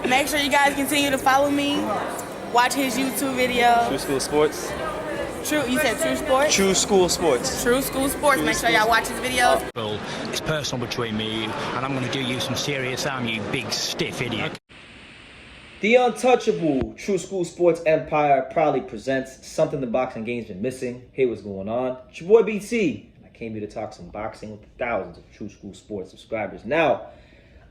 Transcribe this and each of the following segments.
Make sure you guys continue to follow me. Watch his YouTube video. True School Sports. You said True Sports? True School Sports. True School Sports. Make sure y'all watch his videos. Well, it's personal between me and you, and I'm going to do you some serious harm, you big stiff idiot. The untouchable True School Sports Empire proudly presents something the boxing game's been missing. Hey, what's going on? It's your boy BT. I came here to talk some boxing with thousands of True School Sports subscribers. Now,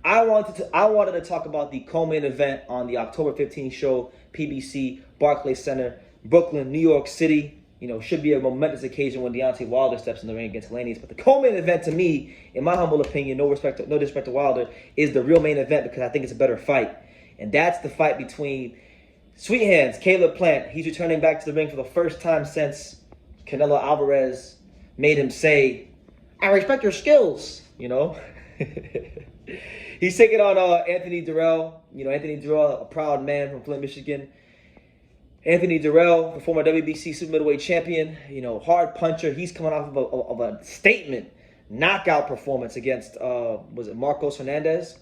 I wanted to talk about the co-main event on the October 15th show, PBC, Barclays Center, Brooklyn, New York City. You know, should be a momentous occasion when Deontay Wilder steps in the ring against Laney's. But the co-main event, to me, in my humble opinion, no disrespect to Wilder, is the real main event because I think it's a better fight. And that's the fight between Sweet Hands, Caleb Plant. He's returning back to the ring for the first time since Canelo Alvarez made him say, "I respect your skills," you know. He's taking on Anthony Dirrell. You know, Anthony Dirrell, a proud man from Flint, Michigan. Anthony Dirrell, the former WBC super middleweight champion, you know, hard puncher. He's coming off of a statement knockout performance against, was it Marcos Hernandez?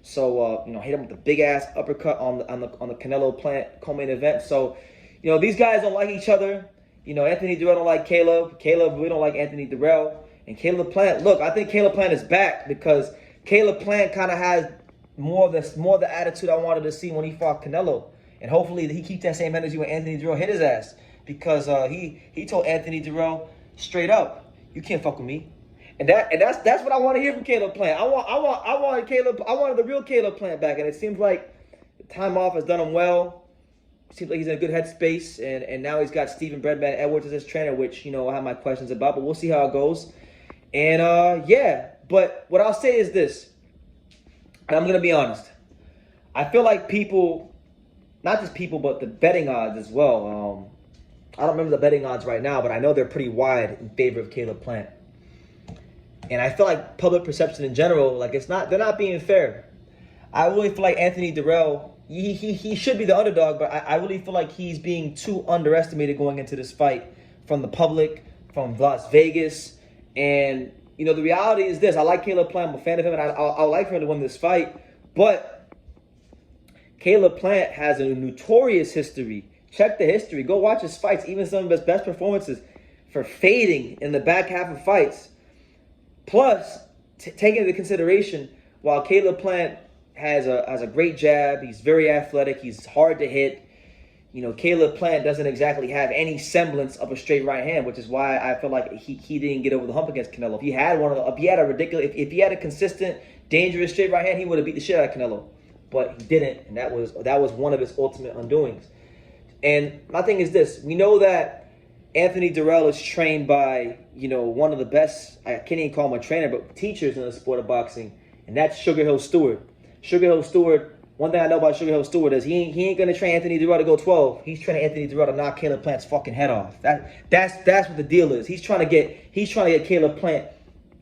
So, you know, hit him with a big-ass uppercut on the Canelo Plant co-main event. So, you know, these guys don't like each other. You know, Anthony Dirrell don't like Caleb. We don't like Anthony Dirrell. And Caleb Plant, look, I think Caleb Plant is back because Caleb Plant kind of has more of the attitude I wanted to see when he fought Canelo. And hopefully he keeps that same energy when Anthony Dirrell hit his ass. Because he told Anthony Dirrell straight up, "You can't fuck with me." And that's what I want to hear from Caleb Plant. I wanted the real Caleb Plant back. And it seems like the time off has done him well. It seems like he's in a good headspace. And now he's got Stephen Breadman Edwards as his trainer, which, you know, I have my questions about. But we'll see how it goes. And yeah. But what I'll say is this. And I'm going to be honest. I feel like people, not just people, but the betting odds as well. I don't remember the betting odds right now, but I know they're pretty wide in favor of Caleb Plant. And I feel like public perception in general, like they're not being fair. I really feel like Anthony Dirrell, he should be the underdog, but I really feel like he's being too underestimated going into this fight from the public, from Las Vegas. And, you know, the reality is this. I like Caleb Plant. I'm a fan of him, and I like for him to win this fight. But Caleb Plant has a notorious history. Check the history. Go watch his fights, even some of his best performances, for fading in the back half of fights. Plus, taking into consideration, while Caleb Plant has a great jab, he's very athletic, he's hard to hit. You know, Caleb Plant doesn't exactly have any semblance of a straight right hand, which is why I feel like he didn't get over the hump against Canelo. If he had a consistent, dangerous straight right hand, he would have beat the shit out of Canelo. But he didn't, and that was one of his ultimate undoings. And my thing is this: we know that Anthony Dirrell is trained by, you know, one of the best, I can't even call him a trainer, but teachers in the sport of boxing, and that's Sugar Hill Stewart. Sugar Hill Stewart, one thing I know about Sugar Hill Stewart is he ain't going to train Anthony Dirrell to go 12. He's training Anthony Dirrell to knock Caleb Plant's fucking head off. That's what the deal is. He's trying to get Caleb Plant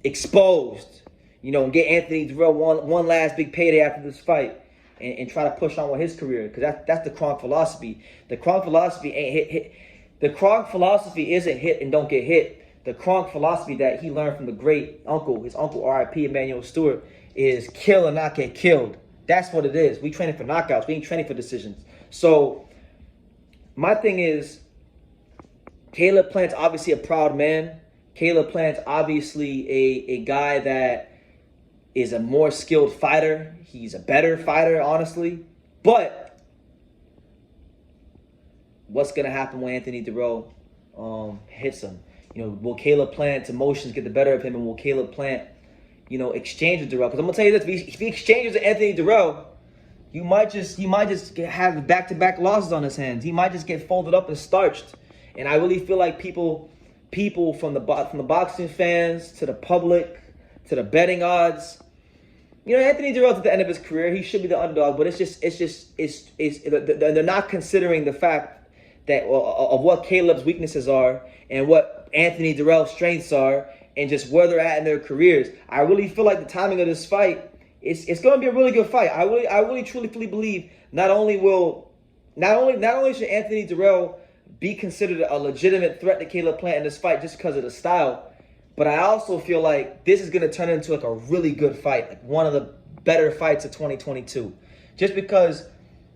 exposed, you know, and get Anthony Dirrell one last big payday after this fight. And try to push on with his career, because that's the Kronk philosophy. The Kronk philosophy ain't hit. The Kronk philosophy isn't hit and don't get hit. The Kronk philosophy that he learned from his uncle R.I.P. Emmanuel Stewart, is kill and not get killed. That's what it is. We training for knockouts. We ain't training for decisions. So my thing is, Caleb Plant's obviously a proud man. Caleb Plant's obviously a guy that is a more skilled fighter. He's a better fighter, honestly. But what's going to happen when Anthony Dirrell hits him? You know, will Caleb Plant's emotions get the better of him, and will Caleb Plant, you know, exchange with Dirrell? Because I'm going to tell you this, if he exchanges with Anthony Dirrell, he might just have back-to-back losses on his hands. He might just get folded up and starched. And I really feel like people from the boxing fans to the public to the betting odds, you know, Anthony Dirrell's at the end of his career. He should be the underdog, but they're not considering the fact that of what Caleb's weaknesses are and what Anthony Dirrell's strengths are, and just where they're at in their careers. I really feel like the timing of this fight, it's going to be a really good fight. I really truly believe not only should Anthony Dirrell be considered a legitimate threat to Caleb Plant in this fight just because of the style, but I also feel like this is going to turn into like a really good fight, like one of the better fights of 2022. Just because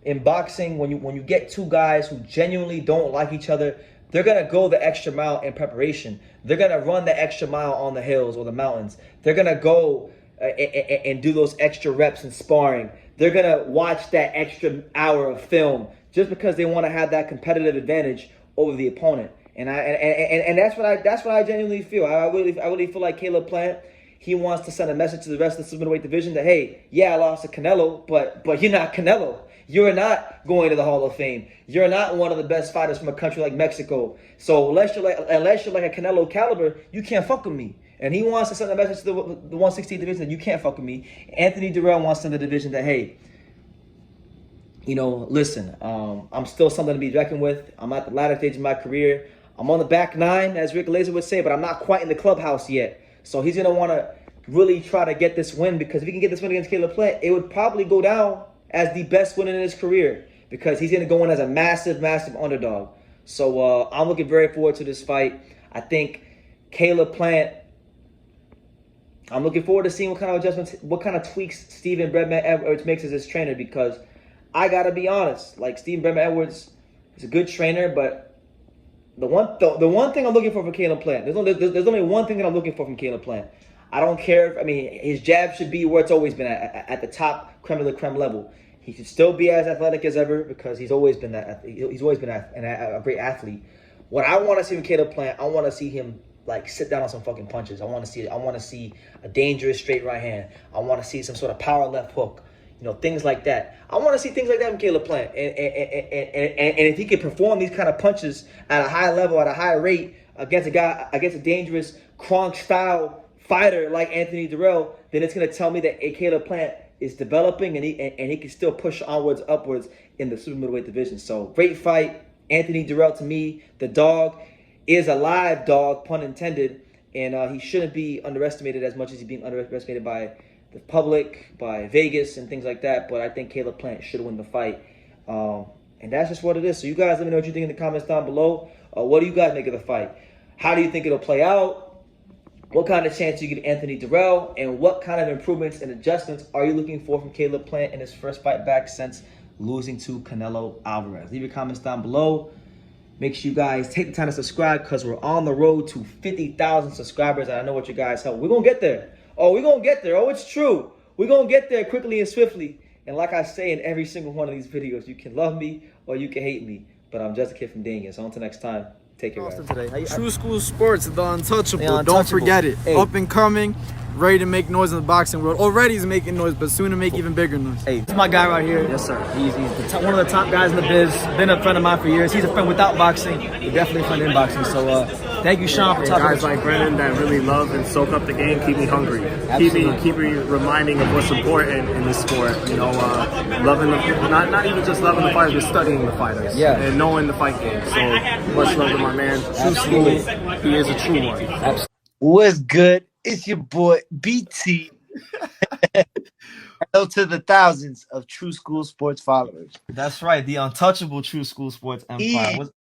in boxing, when you get two guys who genuinely don't like each other, they're going to go the extra mile in preparation. They're going to run the extra mile on the hills or the mountains. They're going to go and do those extra reps in sparring. They're going to watch that extra hour of film just because they want to have that competitive advantage over the opponent. And that's what I genuinely feel. I really feel like Caleb Plant, he wants to send a message to the rest of the middleweight division that, hey, yeah, I lost to Canelo, but you're not Canelo. You're not going to the Hall of Fame. You're not one of the best fighters from a country like Mexico. So unless you're like a Canelo caliber, you can't fuck with me. And he wants to send a message to the 116 division that you can't fuck with me. Anthony Dirrell wants to send the division that, hey, listen, I'm still something to be reckoned with. I'm at the latter stage of my career. I'm on the back nine, as Rick Laser would say, but I'm not quite in the clubhouse yet. So he's going to want to really try to get this win, because if he can get this win against Caleb Plant, it would probably go down as the best win in his career, because he's going to go in as a massive, massive underdog. So I'm looking very forward to this fight. I think Caleb Plant, I'm looking forward to seeing what kind of adjustments, what kind of tweaks Stephen Breadman Edwards makes as his trainer, because I got to be honest, like, Stephen Breadman Edwards is a good trainer, but the one thing I'm looking for from Caleb Plant, there's only one thing that I'm looking for from Caleb Plant. I don't care. His jab should be where it's always been, at the top creme de la creme level. He should still be as athletic as ever, because he's always been a great athlete. What I want to see from Caleb Plant, I want to see him like sit down on some fucking punches. I want to see a dangerous straight right hand. I want to see some sort of power left hook. Things like that. I want to see things like that from Caleb Plant. And if he can perform these kind of punches at a high level, at a high rate, against a dangerous Kronk-style fighter like Anthony Dirrell, then it's going to tell me that Caleb Plant is developing, and he can still push upwards in the super middleweight division. So great fight. Anthony Dirrell, to me, the dog, is a live dog, pun intended, and he shouldn't be underestimated as much as he's being underestimated by the public, by Vegas and things like that. But I think Caleb Plant should win the fight, and that's just what it is. So you guys let me know what you think in the comments down below. What do you guys make of the fight? How do you think it'll play out? What kind of chance do you give Anthony Dirrell, and what kind of improvements and adjustments are you looking for from Caleb Plant in his first fight back since losing to Canelo Alvarez? Leave your comments down below. Make sure you guys take the time to subscribe, because we're on the road to 50,000 subscribers, and I know what you guys help. We're going to get there. We're going to get there. It's true. We're going to get there quickly and swiftly. And like I say in every single one of these videos, you can love me or you can hate me, but I'm just a kid from Dania. So until next time, take care, guys. Today. True School Sports, the untouchable. Don't forget it. Hey. Up and coming, ready to make noise in the boxing world. Already he's making noise, but soon to make even bigger noise. Hey, it's my guy right here. Yes, sir. He's one of the top guys in the biz. Been a friend of mine for years. He's a friend without boxing. He's definitely a friend in boxing. So thank you, Sean, for talking. Guys like Brennan that really love and soak up the game, keep me hungry. Keep me reminding of what's important in this sport. Loving not even just loving the fighters, but studying the fighters. Yeah. And knowing the fight game. So much love to my man. True School. He is a true one. Absolutely. What's good? It's your boy BT. Hello to the thousands of True School Sports followers. That's right, the untouchable True School Sports empire.